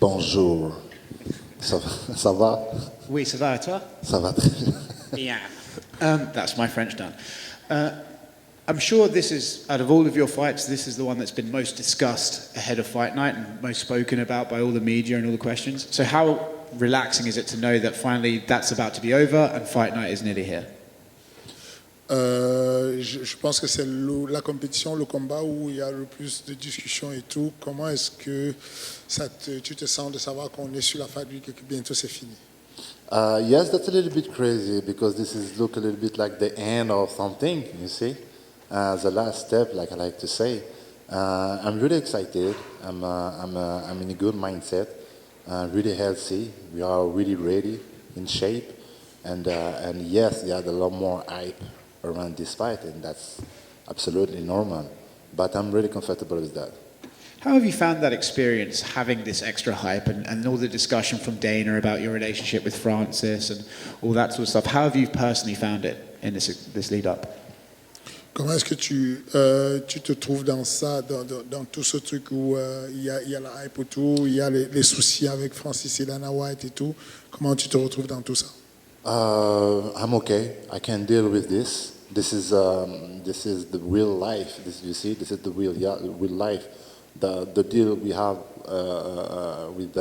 Bonjour. Ça va? Oui, ça va, et toi? Ça va très bien. Yeah. That's my French done. I'm sure this is, out of all of your fights, this is the one that's been most discussed ahead of fight night and most spoken about by all the media and all the questions. So how relaxing is it to know that finally that's about to be over and fight night is nearly here? Je pense que c'est la compétition, le combat où il y a le plus de discussions et tout. Comment est-ce que tu te sens de savoir qu'on est sur la fight week et que bientôt c'est fini? Yes, that's a little bit crazy because this is look a little bit like the end of something, you see? The last step, like I like to say. I'm really excited. I'm in a good mindset, really healthy. We are really ready, in shape. And yes, there's a lot more hype around this fight, and that's absolutely normal. But I'm really comfortable with that. How have you found that experience, having this extra hype and all the discussion from Dana about your relationship with Francis and all that sort of stuff? How have you personally found it in this lead up? Comment est-ce que tu te trouves dans ça, dans tout ce truc où il y a la hype autour, il y a les soucis avec Francis et Dana White et tout? Comment tu te retrouves dans tout ça? I'm okay. I can deal with this. This is the real life. You see, this is the real life. The deal we have with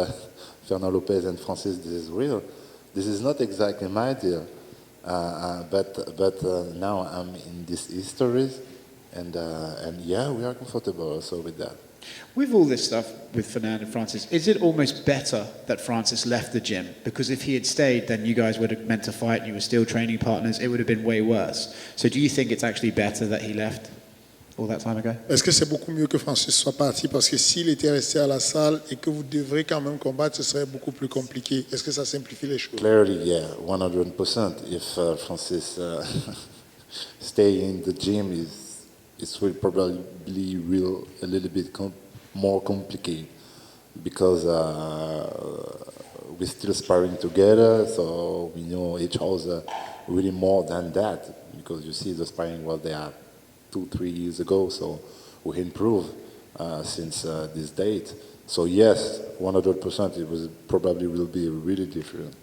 Fernando Lopez and Francis, this is real. This is not exactly my deal. But now I'm in these histories, and yeah, we are comfortable also with that. With all this stuff with Fernando and Francis, is it almost better that Francis left the gym? Because if he had stayed, then you guys would have meant to fight, you were still training partners, it would have been way worse. So do you think it's actually better that he left all that time ago? Est-ce que c'est beaucoup mieux que Francis soit parti? Parce que s'il était resté à la salle et que vous devrez quand même combattre, ce serait beaucoup plus compliqué. Est-ce que ça simplifie les choses? Clearly, yeah, 100%. If Francis stay in the gym, it will probably a little bit more complicated because we're still sparring together, so we know each other really more than that. Because you see the sparring what they are 2-3 years ago, so we improved since this date. So yes, 100%, probably will be really different.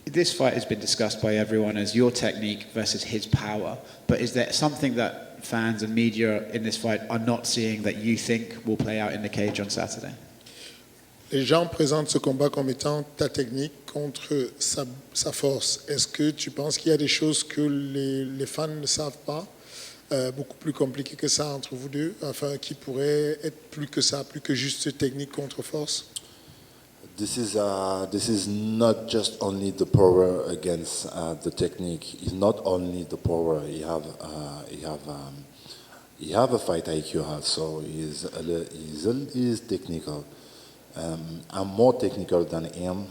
This fight has been discussed by everyone as your technique versus his power, but is there something that fans and media in this fight are not seeing that you think will play out in the cage on Saturday? Les gens présentent ce combat comme étant ta technique contre sa force. Est-ce que tu penses qu'il y a des choses que les fans ne savent pas, beaucoup plus compliquées que ça entre vous deux, enfin qui pourraient être plus que ça, plus que juste technique contre force? This is not just only the power against the technique. It's not only the power. You have a fight IQ also. He's technical. I'm more technical than him,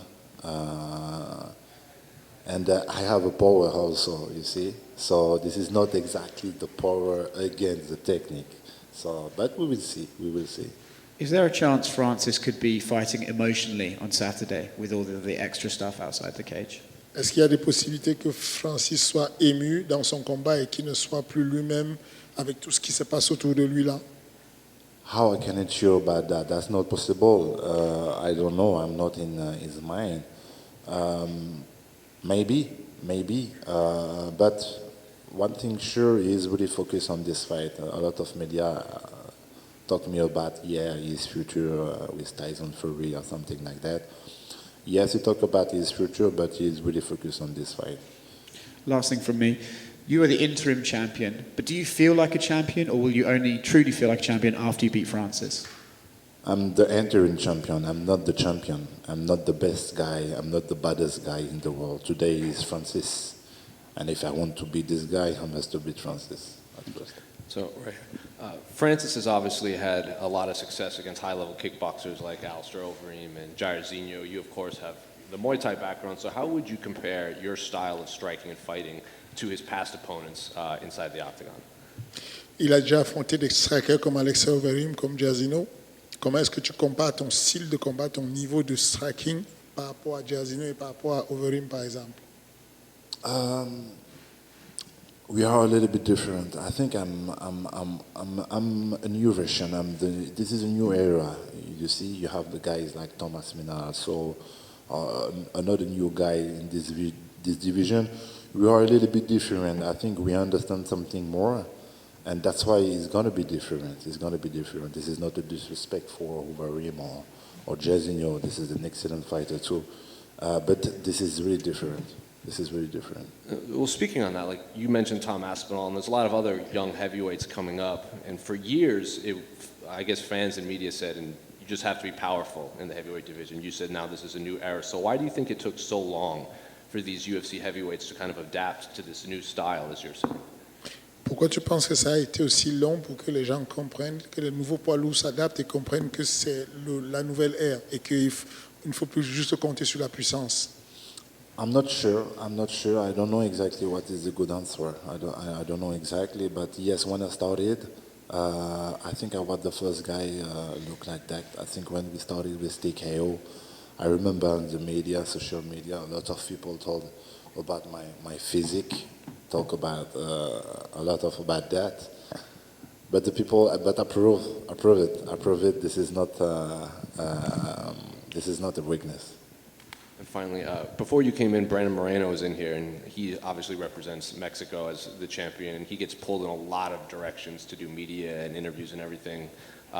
and I have a power also. You see, so this is not exactly the power against the technique. So, but we will see. We will see. Is there a chance Francis could be fighting emotionally on Saturday with all the extra stuff outside the cage? Est-ce qu'il y a des possibilités que Francis soit ému dans son combat et qu'il ne soit plus lui-même avec tout ce qui se passe autour de lui là? How I can ensure about that? That's not possible. I don't know. I'm not in his mind. Maybe. But one thing sure is really focus on this fight. A lot of media talk to me about his future with Tyson Fury or something like that. Yes, he talk about his future, but he's really focused on this fight. Last thing from me. You are the interim champion, but do you feel like a champion, or will you only truly feel like a champion after you beat Francis? I'm the interim champion. I'm not the champion. I'm not the best guy. I'm not the baddest guy in the world. Today is Francis. And if I want to beat this guy, I must beat Francis at first. So, right. Francis has obviously had a lot of success against high-level kickboxers like Alistair Overeem and Jairzinho. You, of course, have the Muay Thai background. So how would you compare your style of striking and fighting to his past opponents inside the octagon? Il a déjà affronté des strikers comme Alistair Overeem, comme Jairzinho. Comment est-ce que tu compares ton style de combat, ton niveau de striking par rapport à Jairzinho et par rapport à Overeem, par exemple? We are a little bit different. I think I'm a new version. This is a new era. You see, you have the guys like Thomas Seminal, so another new guy in this division. We are a little bit different. I think we understand something more, and that's why it's gonna be different. It's gonna be different. This is not a disrespect for Overeem or Jairzinho. This is an excellent fighter too, but this is really different. This is very different. Well, speaking on that, like you mentioned Tom Aspinall, and there's a lot of other young heavyweights coming up. And for years, I guess fans and media said, and you just have to be powerful in the heavyweight division. You said now this is a new era. So why do you think it took so long for these UFC heavyweights to kind of adapt to this new style, as you're saying? Pourquoi tu penses que ça a été aussi long pour que les gens comprennent, que les nouveaux poids lourds s'adaptent et comprennent que c'est la nouvelle ère et qu'il ne faut plus juste compter sur la puissance? I'm not sure. I don't know exactly what is the good answer. I don't know exactly. But yes, when I started, I think I was the first guy look like that. I think when we started with TKO, I remember in the media, social media, a lot of people told about my physique, talk about a lot of about that. But the people, but approve it. This is not a weakness. And finally, before you came in, Brandon Moreno was in here, and he obviously represents Mexico as the champion, and he gets pulled in a lot of directions to do media and interviews and everything.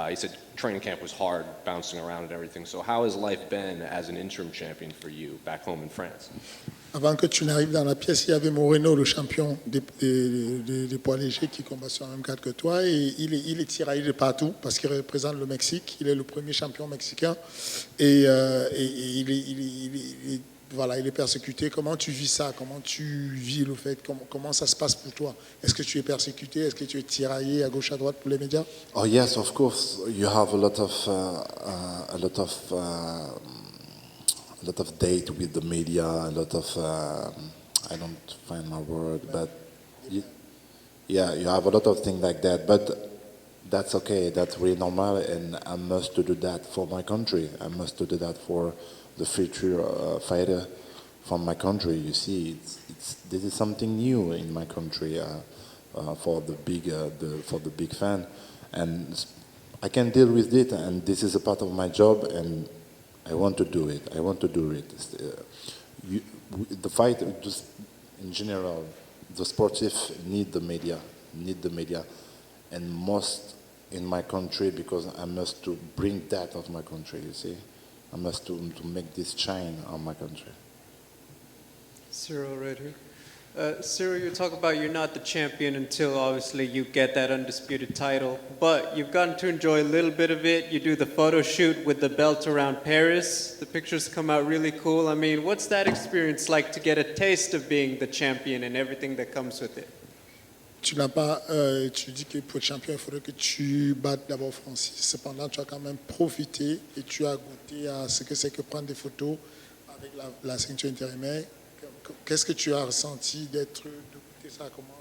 He said training camp was hard, bouncing around and everything. So how has life been as an interim champion for you back home in France? Avant que tu n'arrives dans la pièce, il y avait Moreno, le champion des poids légers qui combat sur la même carte que toi. Et il est tiraillé de partout parce qu'il représente le Mexique. Il est le premier champion mexicain. Et il est persécuté. Comment tu vis ça? Comment tu vis le fait? Comment ça se passe pour toi? Est-ce que tu es persécuté? Est-ce que tu es tiraillé à gauche, à droite pour les médias? Oh yes, of course. You have a lot of date with the media, a lot of I don't find my word, but you have a lot of things like that. But that's okay. That's really normal, and I must do that for my country. I must do that for the future fighter from my country. You see, this is something new in my country for the big fan, and I can deal with it. And this is a part of my job, and I want to do it. The fight, just in general, the sportive need the media, and most in my country because I must to bring that of my country. You see, I must to make this shine on my country. Ciryl, right here. Ciryl, you talk about you're not the champion until obviously you get that undisputed title, but you've gotten to enjoy a little bit of it. You do the photo shoot with the belt around Paris. The pictures come out really cool. I mean, what's that experience like to get a taste of being the champion and everything that comes with it? Tu dis que pour être champion, il faudrait que tu battes d'abord Francis. Cependant, tu as quand même profité et tu as goûté à ce que c'est que prendre des photos avec la ceinture intérimaire. Qu'est-ce que tu as ressenti de goûter ça? Comment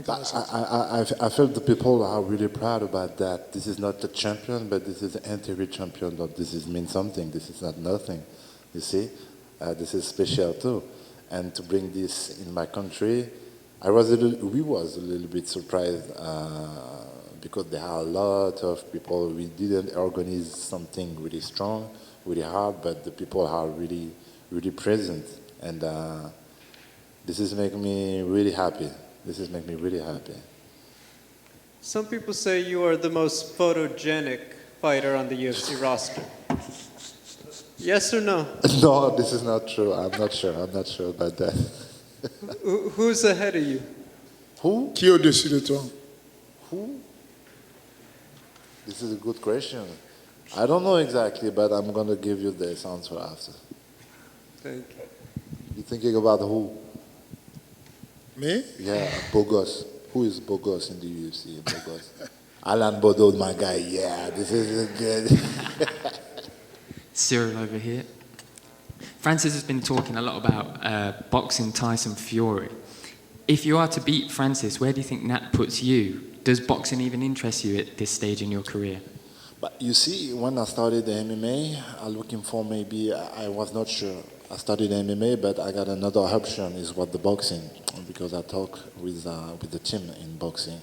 tu as ressenti? I felt the people are really proud about that. This is not the champion, but this is the interim champion. But this means something. This is not nothing. You see, this is special too. And to bring this in my country, we was a little bit surprised because there are a lot of people. We didn't organize something really strong, really hard, but the people are really present, and this is making me really happy. Some people say you are the most photogenic fighter on the UFC roster. Yes or no? No, this is not true. I'm not sure about that. Who's ahead of you? Who? Qui est au-dessus de toi? Who? This is a good question. I don't know exactly, but I'm going to give you this answer after. Thank you. You're thinking about who? Me? Yeah, Bogos. Who is Bogos in the UFC? Bogos. Alan Bodo, my guy. Yeah, this is good. Ciryl over here. Francis has been talking a lot about boxing Tyson Fury. If you are to beat Francis, where do you think that puts you? Does boxing even interest you at this stage in your career? But you see, when I started the MMA, I'm looking for maybe, I was not sure. I started MMA, but I got another option, is what the boxing. because I talk with the team in boxing.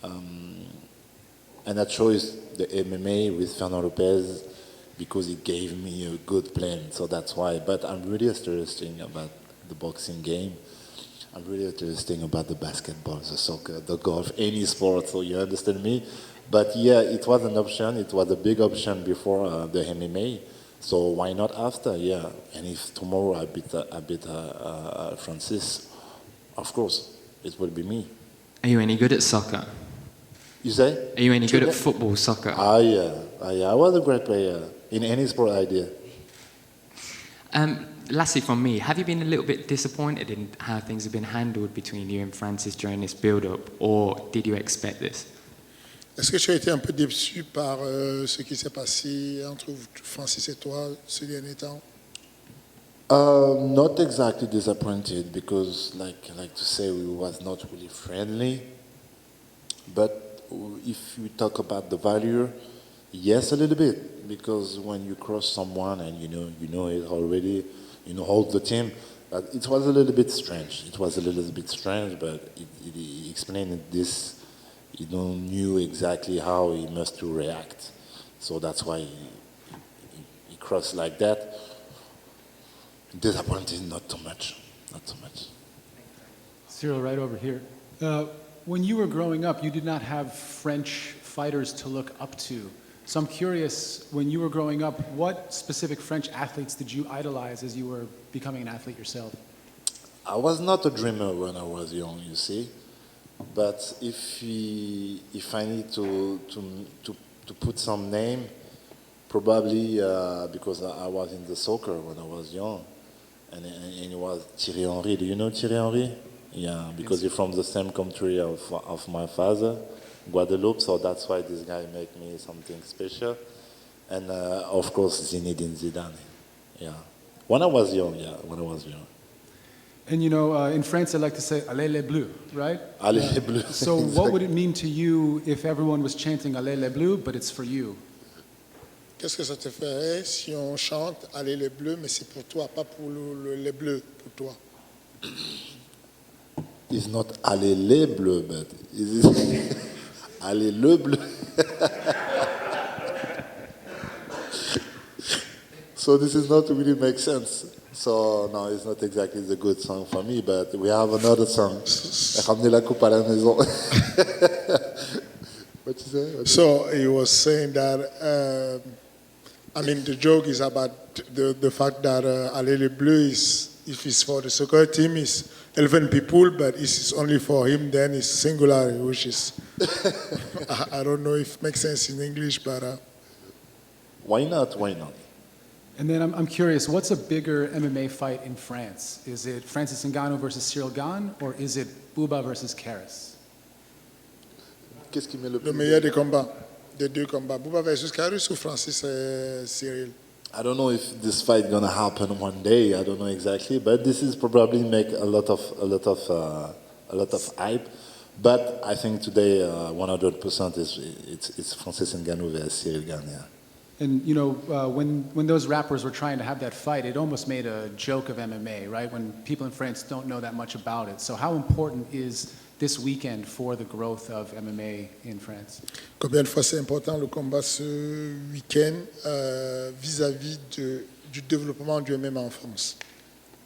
And I chose the MMA with Fernando Lopez because he gave me a good plan, so that's why. But I'm really interested about the boxing game. I'm really interested about the basketball, the soccer, the golf, any sport, so you understand me? But yeah, it was an option. It was a big option before the MMA. So why not after? Yeah. And if tomorrow I beat Francis, of course, it will be me. Are you any good at soccer? You say? Are you any good at football, soccer? Yeah. I was a great player in any sport I did. Lastly from me, have you been a little bit disappointed in how things have been handled between you and Francis during this build-up, or did you expect this? Est-ce que tu as été un peu déçu par ce qui s'est passé entre Francis et toi ces derniers temps? Not exactly disappointed because, like to say, we was not really friendly. But if you talk about the value, yes, a little bit, because when you cross someone and you know it already, hold the team. But it was a little bit strange. But he explained this. He don't knew exactly how he must to react, so that's why he crossed like that. Disappointed, not too much. Ciryl, right over here. When you were growing up, you did not have French fighters to look up to. So I'm curious, when you were growing up, what specific French athletes did you idolize as you were becoming an athlete yourself? I was not a dreamer when I was young, you see. But if I need to put some name, probably because I was in the soccer when I was young, and it was Thierry Henry. Do you know Thierry Henry? Yeah, because he's from the same country of my father, Guadeloupe. So that's why this guy make me something special. And of course Zinedine Zidane. Yeah, when I was young. And in France, they like to say Allele Blue, right? Allele Blue. So what would it mean to you if everyone was chanting Allele Blue, but it's for you? Qu'est-ce que ça te ferait si on chante Allele Bleu, mais c'est pour toi, pas pour les bleus, pour toi? It's not Allele Bleu, but it's Allele Bleu. So this is not really make sense. So no, it's not exactly the good song for me, but we have another song. Ramener la coupe à la maison. What you say? So he was saying that, the joke is about the fact that Allele Bleu is, if it's for the soccer team, is 11 people, but if it's only for him, then it's singular, which is, I don't know if it makes sense in English, but... Why not? And then I'm curious, what's a bigger MMA fight in France? Is it Francis Ngannou versus Ciryl Gane, or is it Bouba versus Karis? Qu'est-ce qui met le Le meilleur des combats, des deux combats, Bouba versus Karis ou Francis et Ciryl? I don't know if this fight gonna happen one day. I don't know exactly, but this is probably make a lot of hype. But I think today 100% it's Francis Ngannou versus Ciryl Gane. Yeah. And when those rappers were trying to have that fight, it almost made a joke of MMA, right? When people in France don't know that much about it. So how important is this weekend for the growth of MMA in France? Combien de fois c'est important le combat ce week-end vis-à-vis du développement du MMA en France?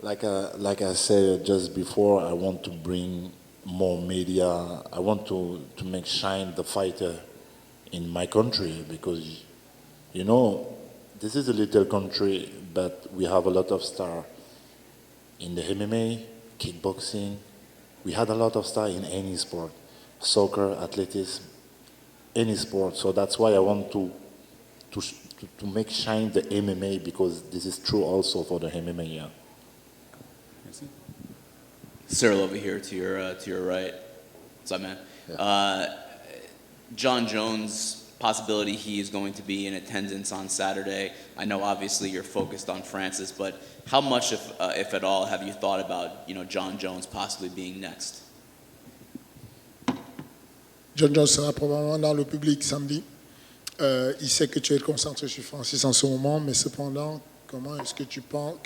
Like I said just before, I want to bring more media. I want to make shine the fighter in my country because, this is a little country, but we have a lot of stars in the MMA, kickboxing. We had a lot of stars in any sport, soccer, athleticism, any sport. So that's why I want to make shine the MMA because this is true also for the MMA. Yeah. Ciryl over here to your right. What's up, man? Yeah. Jon Jones, possibility he is going to be in attendance on Saturday. I know obviously you're focused on Francis, but how much, if at all, have you thought about Jon Jones possibly being next? Jon Jones sera probablement dans le public samedi. Il sait que tu es concentré sur Francis en ce moment, mais cependant, comment est-ce que tu penses,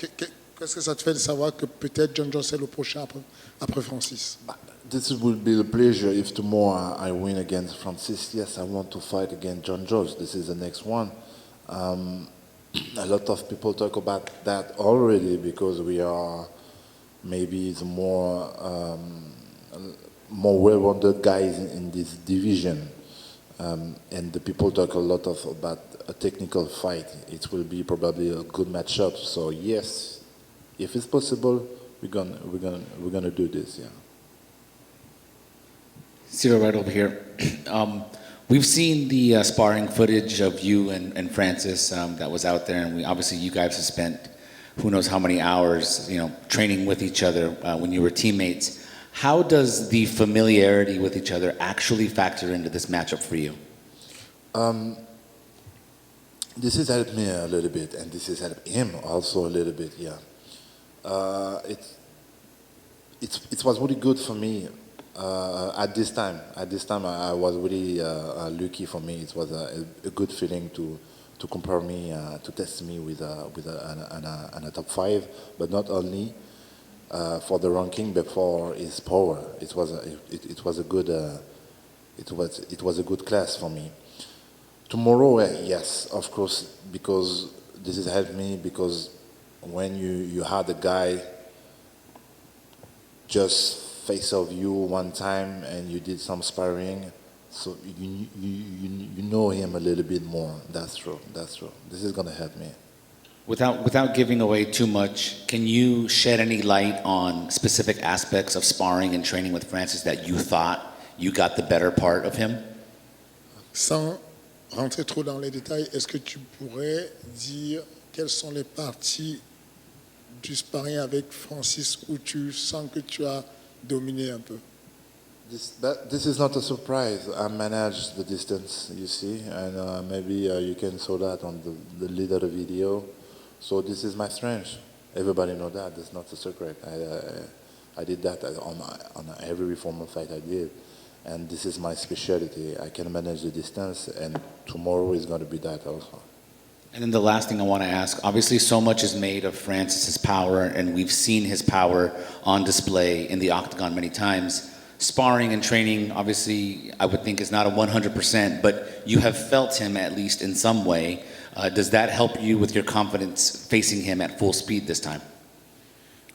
qu'est-ce que ça te fait de savoir que peut-être Jon Jones est le prochain après Francis? This will be a pleasure if tomorrow I win against Francis. Yes, I want to fight against Jon Jones. This is the next one. A lot of people talk about that already because we are maybe the more well-rounded guys in this division. And the people talk a lot about a technical fight. It will be probably a good matchup. So yes, if it's possible, we're gonna do this. Yeah. Ciryl, right over here. We've seen the sparring footage of you and Francis that was out there, and obviously you guys have spent who knows how many hours, training with each other when you were teammates. How does the familiarity with each other actually factor into this matchup for you? This has helped me a little bit, and this has helped him also a little bit. Yeah. It was really good for me. At this time, I was really lucky for me. It was a good feeling to compare me, to test me with a top 5, but not only for the ranking, but for his power. It was a good class for me. Tomorrow, yes, of course, because this has helped me. Because when you had a guy just face of you one time and you did some sparring, so you know him a little bit more. That's true. This is gonna help me. Without giving away too much, can you shed any light on specific aspects of sparring and training with Francis that you thought you got the better part of him? Sans rentrer trop dans les détails, est-ce que tu pourrais dire quelles sont les parties du sparring avec Francis où tu sens que tu as dominé un peu? This is not a surprise. I managed the distance, you see, and maybe you can saw that on the leader video. So this is my strength. Everybody know that. That's not a secret. I did that on every formal fight I did, and this is my specialty. I can manage the distance, and tomorrow is going to be that also. And then the last thing I want to ask, obviously so much is made of Francis's power, and we've seen his power on display in the octagon many times. Sparring and training, obviously, I would think is not a 100%, but you have felt him at least in some way. Does that help you with your confidence facing him at full speed this time?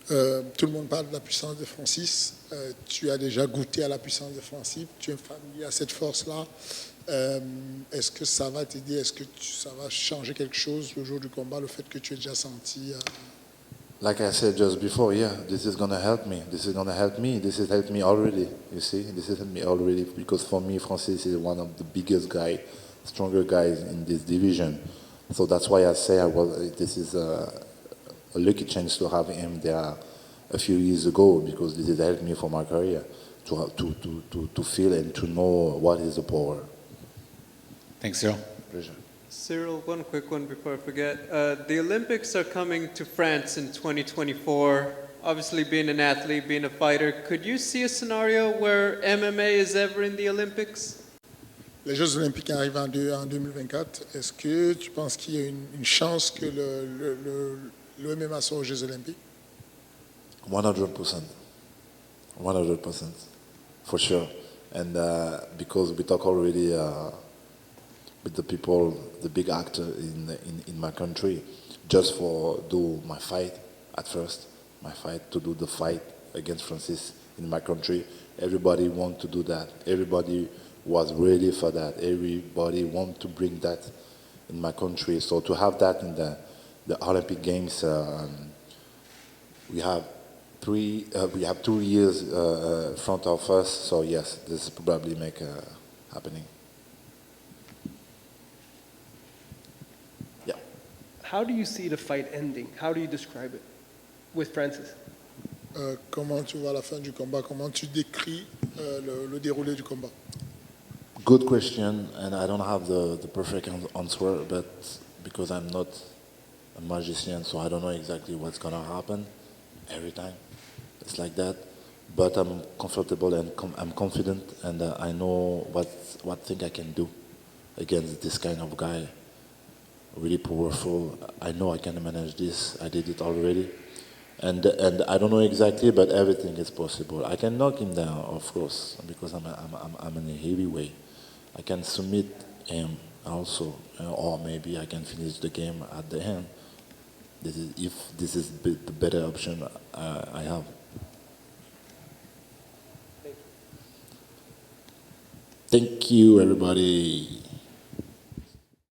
Tout le monde parle de la puissance de Francis. Tu as déjà goûté à la puissance de Francis. Tu es familier à cette force-là. Est-ce que ça va t'aider? Est-ce que ça va changer quelque chose le jour du combat, le fait que tu aies déjà senti? Like I said just before, yeah, this is gonna help me. This has helped me already. You see, this has helped me already because for me, Francis is one of the biggest stronger guys in this division. So that's why I say this is a lucky chance to have him there a few years ago, because this has helped me for my career to feel and to know what is the power. Thanks, Ciryl. Pleasure. Ciryl, one quick one before I forget. The Olympics are coming to France in 2024. Obviously, being an athlete, being a fighter, could you see a scenario where MMA is ever in the Olympics? Les Jeux Olympiques arrivent en 2024. Est-ce que tu penses qu'il y a une chance que le MMA soit aux Jeux Olympiques? 100%. 100%. For sure. And because we talk already with the people, the big actor in my country, just for do my fight at first, to do the fight against Francis in my country. Everybody want to do that. Everybody was ready for that. Everybody want to bring that in my country. So to have that in the Olympic Games, we have 2 years front of us. So yes, this probably make happening. Yeah. How do you see the fight ending? How do you describe it with Francis? Comment tu vois la fin du combat? Comment tu décris le déroulé du combat? Good question, and I don't have the perfect answer, but because I'm not a magician, so I don't know exactly what's gonna happen every time. It's like that, but I'm comfortable and I'm confident, and I know what thing I can do against this kind of guy. Really powerful. I know I can manage this. I did it already, And I don't know exactly, but everything is possible. I can knock him down, of course, because I'm in a heavyweight. I can submit him also, or maybe I can finish the game at the end. If this is the better option I have. Thank you, everybody.